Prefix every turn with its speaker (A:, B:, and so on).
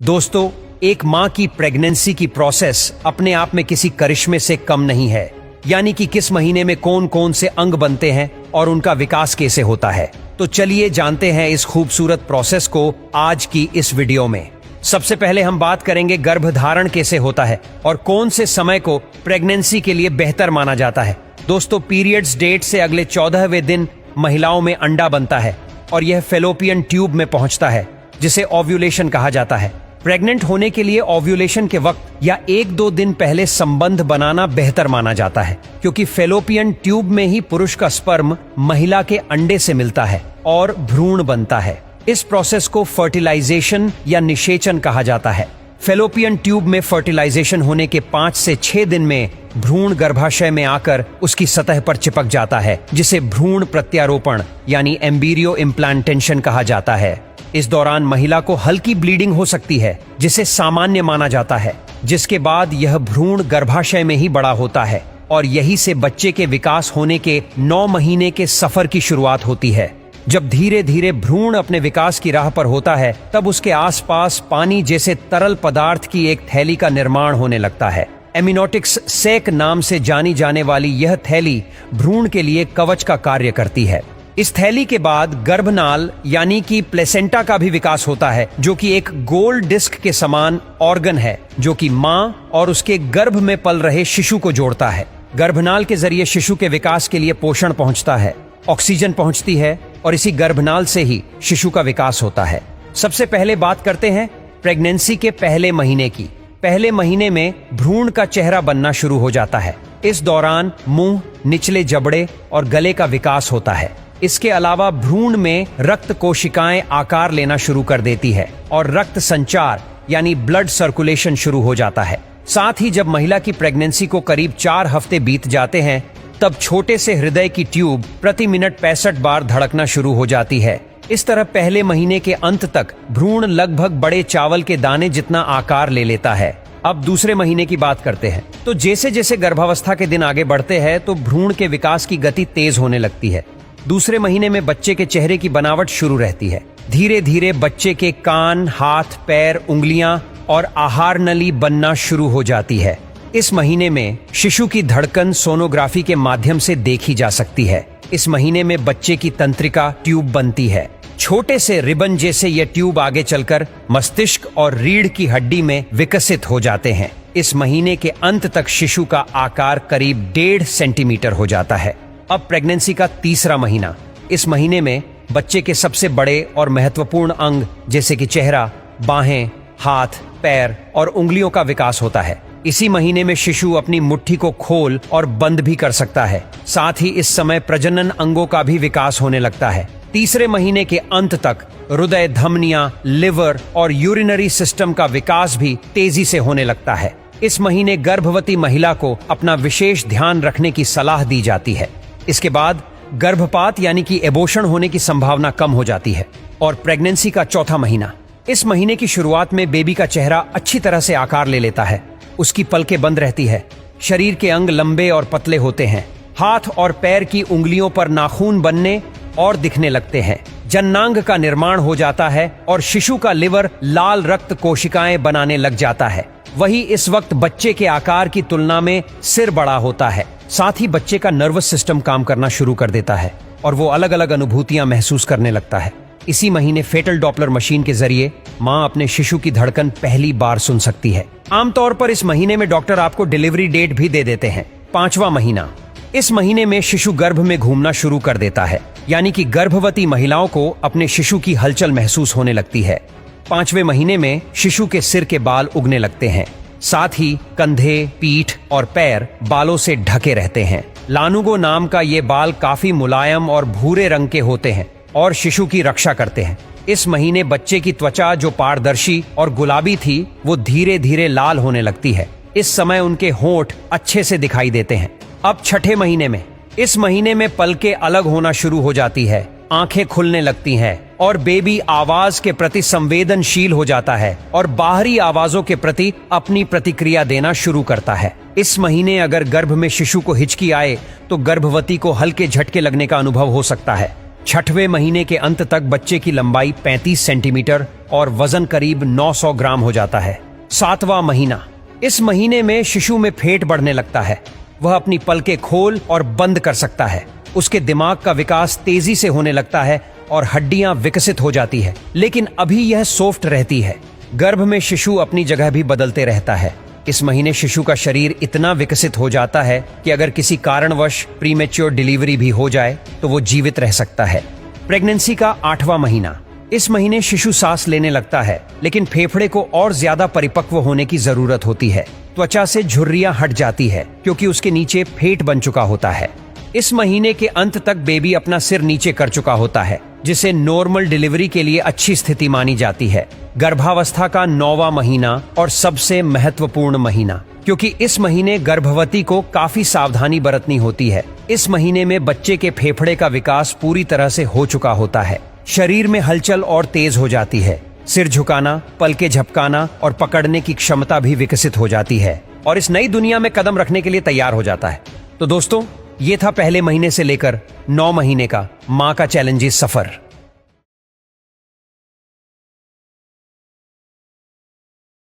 A: दोस्तों, एक माँ की प्रेगनेंसी की प्रोसेस अपने आप में किसी करिश्मे से कम नहीं है। यानी कि किस महीने में कौन कौन से अंग बनते हैं और उनका विकास कैसे होता है। तो चलिए जानते हैं इस खूबसूरत प्रोसेस को आज की इस वीडियो में। सबसे पहले हम बात करेंगे गर्भधारण कैसे होता है और कौन से समय को प्रेगनेंसी के लिए बेहतर माना जाता है। दोस्तों, पीरियड्स डेट से अगले 14वें दिन महिलाओं में अंडा बनता है और यह फेलोपियन ट्यूब में पहुंचता है, जिसे ओव्यूलेशन कहा जाता है। प्रेग्नेंट होने के लिए ओव्यूलेशन के वक्त या 1-2 दिन पहले संबंध बनाना बेहतर माना जाता है, क्योंकि फेलोपियन ट्यूब में ही पुरुष का स्पर्म महिला के अंडे से मिलता है और भ्रूण बनता है। इस प्रोसेस को फर्टिलाइजेशन या निषेचन कहा जाता है। फेलोपियन ट्यूब में फर्टिलाइजेशन होने के 5 से 6 दिन में भ्रूण गर्भाशय में आकर उसकी सतह पर चिपक जाता है, जिसे भ्रूण प्रत्यारोपण यानी एम्ब्रियो इम्प्लांटेशन कहा जाता है। इस दौरान महिला को हल्की ब्लीडिंग हो सकती है, जिसे सामान्य माना जाता है, जिसके बाद यह भ्रूण गर्भाशय में ही बड़ा होता है और यही से बच्चे के विकास होने के 9 महीने के सफर की शुरुआत होती है। जब धीरे धीरे भ्रूण अपने विकास की राह पर होता है, तब उसके आसपास पानी जैसे तरल पदार्थ की एक थैली का निर्माण होने लगता है। एमिनोटिक्स सैक नाम से जानी जाने वाली यह थैली भ्रूण के लिए कवच का कार्य करती है। इस थैली के बाद गर्भनाल यानी कि प्लेसेंटा का भी विकास होता है, जो कि एक गोल डिस्क के समान ऑर्गन है, जो कि मां और उसके गर्भ में पल रहे शिशु को जोड़ता है। गर्भनाल के जरिए शिशु के विकास के लिए पोषण पहुंचता है, ऑक्सीजन पहुंचती है और इसी गर्भनाल से ही शिशु का विकास होता है। सबसे पहले बात करते हैं प्रेगनेंसी के पहले महीने की। पहले महीने में भ्रूण का चेहरा बनना शुरू हो जाता है। इस दौरान मुंह, निचले जबड़े और गले का विकास होता है। इसके अलावा भ्रूण में रक्त कोशिकाएं आकार लेना शुरू कर देती है और रक्त संचार यानी ब्लड सर्कुलेशन शुरू हो जाता है। साथ ही जब महिला की प्रेगनेंसी को करीब 4 हफ्ते बीत जाते हैं, तब छोटे से हृदय की ट्यूब प्रति मिनट 65 बार धड़कना शुरू हो जाती है। इस तरह पहले महीने के अंत तक भ्रूण लगभग बड़े चावल के दाने जितना आकार ले लेता है। अब दूसरे महीने की बात करते हैं। तो जैसे जैसे गर्भावस्था के दिन आगे बढ़ते हैं, तो भ्रूण के विकास की गति तेज होने लगती है। दूसरे महीने में बच्चे के चेहरे की बनावट शुरू रहती है। धीरे धीरे बच्चे के कान, हाथ, पैर, उंगलियां और आहार नली बनना शुरू हो जाती है। इस महीने में शिशु की धड़कन सोनोग्राफी के माध्यम से देखी जा सकती है। इस महीने में बच्चे की तंत्रिका ट्यूब बनती है। छोटे से रिबन जैसे ये ट्यूब आगे चलकर मस्तिष्क और रीढ़ की हड्डी में विकसित हो जाते हैं। इस महीने के अंत तक शिशु का आकार करीब 1.5 सेंटीमीटर हो जाता है। अब प्रेगनेंसी का तीसरा महीना। इस महीने में बच्चे के सबसे बड़े और महत्वपूर्ण अंग जैसे कि चेहरा, बाहें, हाथ, पैर और उंगलियों का विकास होता है। इसी महीने में शिशु अपनी मुट्ठी को खोल और बंद भी कर सकता है। साथ ही इस समय प्रजनन अंगों का भी विकास होने लगता है। तीसरे महीने के अंत तक हृदय, धमनियां, लिवर और यूरिनरी सिस्टम का विकास भी तेजी से होने लगता है। इस महीने गर्भवती महिला को अपना विशेष ध्यान रखने की सलाह दी जाती है। इसके बाद गर्भपात यानी कि एबॉर्शन होने की संभावना कम हो जाती है। और प्रेगनेंसी का चौथा महीना। इस महीने की शुरुआत में बेबी का चेहरा अच्छी तरह से आकार ले लेता है। उसकी पलकें बंद रहती है। शरीर के अंग लंबे और पतले होते हैं। हाथ और पैर की उंगलियों पर नाखून बनने और दिखने लगते हैं। जननांग का निर्माण हो जाता है और शिशु का लिवर लाल रक्त कोशिकाएं बनाने लग जाता है। वही इस वक्त बच्चे के आकार की तुलना में सिर बड़ा होता है। साथ ही बच्चे का नर्वस सिस्टम काम करना शुरू कर देता है और वो अलग अलग अनुभूतियां महसूस करने लगता है। इसी महीने फेटल डॉपलर मशीन के जरिए मां अपने शिशु की धड़कन पहली बार सुन सकती है। आमतौर पर इस महीने में डॉक्टर आपको डिलीवरी डेट भी दे देते हैं। 5वां महीना। इस महीने में शिशु गर्भ में घूमना शुरू कर देता है, यानी कि गर्भवती महिलाओं को अपने शिशु की हलचल महसूस होने लगती है। 5वें महीने में शिशु के सिर के बाल उगने लगते हैं। साथ ही कंधे, पीठ और पैर बालों से ढके रहते हैं। लानुगो नाम का ये बाल काफी मुलायम और भूरे रंग के होते हैं और शिशु की रक्षा करते हैं। इस महीने बच्चे की त्वचा जो पारदर्शी और गुलाबी थी, वो धीरे धीरे लाल होने लगती है। इस समय उनके होंठ अच्छे से दिखाई देते हैं। अब 6ठे महीने में। इस महीने में पलकें अलग होना शुरू हो जाती है, आंखें खुलने लगती हैं और बेबी आवाज के प्रति संवेदनशील हो जाता है और बाहरी आवाजों के प्रति अपनी प्रतिक्रिया देना शुरू करता है। इस महीने अगर गर्भ में शिशु को हिचकी आए, तो गर्भवती को हल्के झटके लगने का अनुभव हो सकता है। छठवें महीने के अंत तक बच्चे की लंबाई 35 सेंटीमीटर और वजन करीब 900 ग्राम हो जाता है। 7वां महीना, इस महीने में शिशु में फेट बढ़ने लगता है। वह अपनी पलकें खोल और बंद कर सकता है। उसके दिमाग का विकास तेजी से होने लगता है और हड्डियां विकसित हो जाती है, लेकिन अभी यह सॉफ्ट रहती है। गर्भ में शिशु अपनी जगह भी बदलते रहता है। इस महीने शिशु का शरीर इतना विकसित हो जाता है कि अगर किसी कारणवश प्रीमेच्योर डिलीवरी भी हो जाए तो वो जीवित रह सकता है। प्रेगनेंसी का 8वां महीना, इस महीने शिशु सांस लेने लगता है, लेकिन फेफड़े को और ज्यादा परिपक्व होने की जरूरत होती है। त्वचा से झुर्रियां हट जाती है क्योंकि उसके नीचे फेट बन चुका होता है। इस महीने के अंत तक बेबी अपना सिर नीचे कर चुका होता है, जिसे नॉर्मल डिलीवरी के लिए अच्छी स्थिति मानी जाती है। गर्भावस्था का 9वां महीना और सबसे महत्वपूर्ण महीना, क्योंकि इस महीने गर्भवती को काफी सावधानी बरतनी होती है। इस महीने में बच्चे के फेफड़े का विकास पूरी तरह से हो चुका होता है। शरीर में हलचल और तेज हो जाती है। सिर झुकाना, पलके झपकाना और पकड़ने की क्षमता भी विकसित हो जाती है और इस नई दुनिया में कदम रखने के लिए तैयार हो जाता है। तो दोस्तों, ये था पहले महीने से लेकर 9 महीने का माँ का चैलेंजिंग सफर।